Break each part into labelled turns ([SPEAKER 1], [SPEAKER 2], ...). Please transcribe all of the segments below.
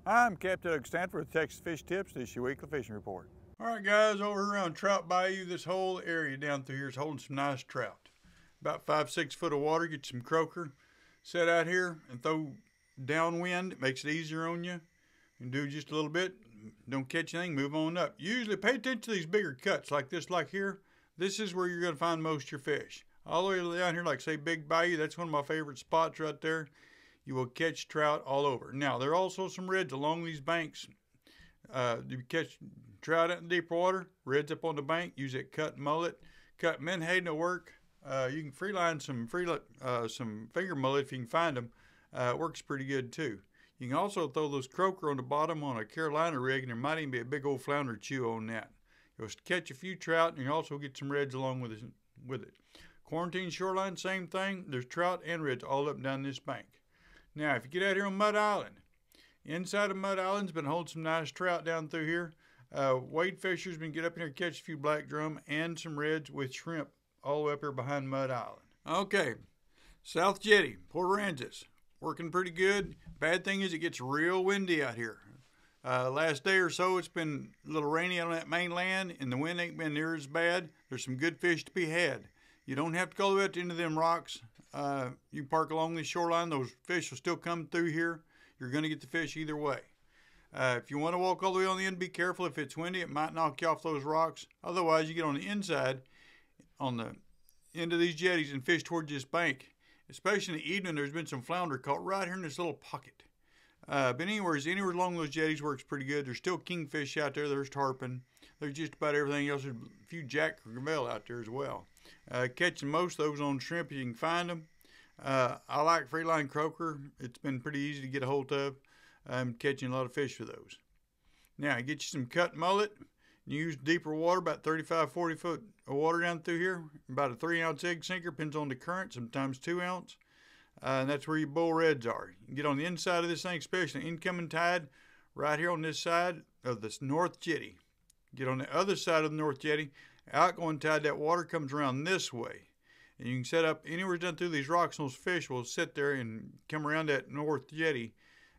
[SPEAKER 1] I'm Captain Stanford with Texas Fish Tips. This is your weekly fishing report.
[SPEAKER 2] All right, guys, over around Trout Bayou, this whole area down through here is holding some nice trout. About 5-6 foot of water, get some croaker, set out here and throw downwind. It makes it easier on you. You can do just a little bit, don't catch anything, move on up. Usually pay attention to these bigger cuts like this, like here. This is where you're going to find most of your fish. All the way down here, like say Big Bayou, that's one of my favorite spots right there. You will catch trout all over. Now, there are also some reds along these banks. You catch trout out in deep water, reds up on the bank, use that cut mullet. Cut menhaden will work. You can freeline some finger mullet if you can find them. It works pretty good too. You can also throw those croaker on the bottom on a Carolina rig, and there might even be a big old flounder chew on that. You'll catch a few trout, and you also get some reds along with it. Quarantine shoreline, same thing. There's trout and reds all up and down this bank. Now, if you get out here on Mud Island, inside of Mud Island's been holding some nice trout down through here. Wade fishers been get up in here, catch a few black drum and some reds with shrimp all the way up here behind Mud Island. Okay, South Jetty, Port Aransas, working pretty good. Bad thing is it gets real windy out here. Last day or so, it's been a little rainy on that mainland, and the wind ain't been near as bad. There's some good fish to be had. You don't have to go all the way up to the end of them rocks. You park along the shoreline, those fish will still come through here. You're going to get the fish either way. If you want to walk all the way on the end, be careful. If it's windy, it might knock you off those rocks. Otherwise, you get on the inside, on the end of these jetties, and fish towards this bank. Especially in the evening, there's been some flounder caught right here in this little pocket. But anywhere along those jetties works pretty good. There's still kingfish out there. There's tarpon. There's just about everything else. There's a few jack or gravel out there as well. Catching most of those on shrimp if you can find them. I like freeline croaker. It's been pretty easy to get a hold of. I'm catching a lot of fish with those. Now, get you some cut mullet. You use deeper water, about 35-40 foot of water down through here. About a 3-ounce egg sinker, depends on the current, sometimes 2 ounce. And that's where your bull reds are. You can get on the inside of this thing, especially incoming tide, right here on this side of this north jetty. Get on the other side of the north jetty. Outgoing tide, that water comes around this way. And you can set up anywhere down through these rocks, and those fish will sit there and come around that north jetty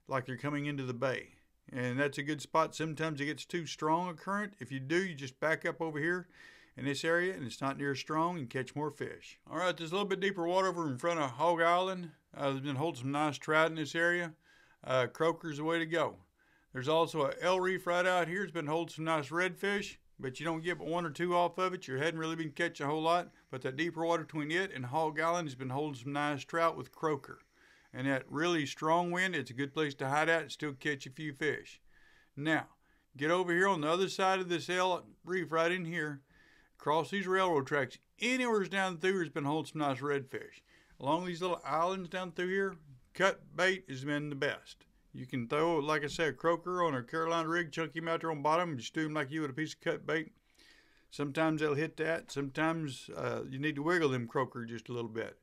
[SPEAKER 2] like they're coming into the bay. And that's a good spot. Sometimes it gets too strong a current. If you do, you just back up over here in this area, and it's not near as strong, and catch more fish. All right, there's a little bit deeper water over in front of Hog Island. There's been holding some nice trout in this area. Croaker's the way to go. There's also a L Reef right out here. It's been holding some nice redfish, but you don't get but 1 or 2 off of it. You hadn't really been catching a whole lot, but that deeper water between it and Hog Island has been holding some nice trout with croaker. And that really strong wind, it's a good place to hide out and still catch a few fish. Now, get over here on the other side of this L Reef right in here, across these railroad tracks. Anywhere down through here has been holding some nice redfish. Along these little islands down through here, cut bait has been the best. You can throw, like I said, a croaker on a Carolina rig, chunk him out there on bottom, and just do him like you would a piece of cut bait. Sometimes they'll hit that. Sometimes you need to wiggle them croaker just a little bit.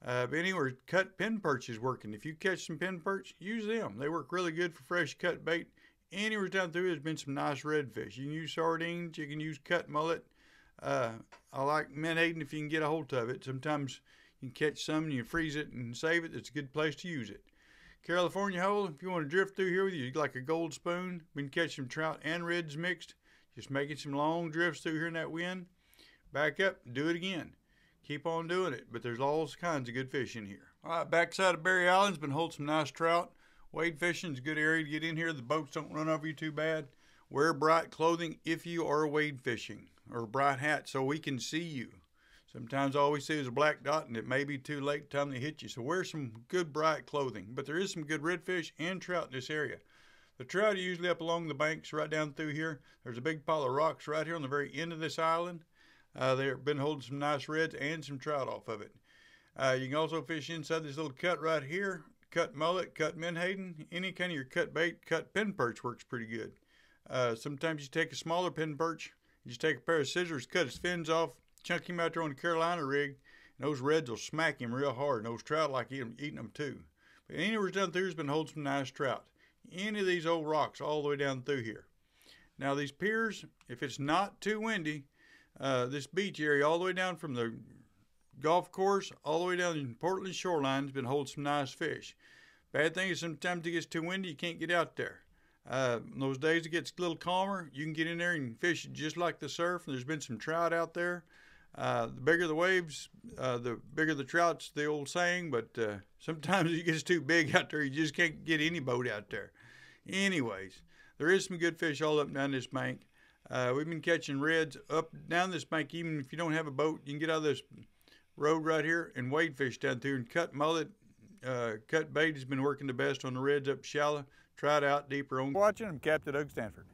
[SPEAKER 2] But anywhere, cut pin perch is working. If you catch some pin perch, use them. They work really good for fresh cut bait. Anywhere down through there's been some nice redfish. You can use sardines. You can use cut mullet. I like menhaden if you can get a hold of it. Sometimes you can catch some and you freeze it and save it. It's a good place to use it. California hole, if you want to drift through here with you like a gold spoon, we can catch some trout and reds mixed. Just making some long drifts through here in that wind. Back up, do it again. Keep on doing it, but there's all kinds of good fish in here. All right, backside of Berry Island's been holding some nice trout. Wade fishing's a good area to get in here. The boats don't run over you too bad. Wear bright clothing if you are wade fishing, or a bright hat so we can see you. Sometimes all we see is a black dot, and it may be too late time to hit you. So wear some good bright clothing. But there is some good redfish and trout in this area. The trout are usually up along the banks right down through here. There's a big pile of rocks right here on the very end of this island. They've been holding some nice reds and some trout off of it. You can also fish inside this little cut right here. Cut mullet, cut menhaden, any kind of your cut bait. Cut pin perch works pretty good. Sometimes you take a smaller pin perch, you just take a pair of scissors, cut his fins off, chunk him out there on the Carolina rig, and those reds will smack him real hard, and those trout like eating them too. But anywhere down through has been holding some nice trout. Any of these old rocks all the way down through here. Now these piers, if it's not too windy, this beach area all the way down from the golf course all the way down in Portland shoreline has been holding some nice fish. Bad thing is sometimes it gets too windy, you can't get out there. Those days it gets a little calmer, you can get in there and fish just like the surf. There's been some trout out there. The bigger the waves, the bigger the trout's the old saying, but sometimes it gets too big out there. You just can't get any boat out there. Anyways, there is some good fish all up and down this bank. We've been catching reds up down this bank. Even if you don't have a boat, you can get out of this road right here and wade fish down through and cut mullet. Cut bait has been working the best on the reds up shallow. Try it out deeper on.
[SPEAKER 1] Watching, I'm Captain Doug Stanford.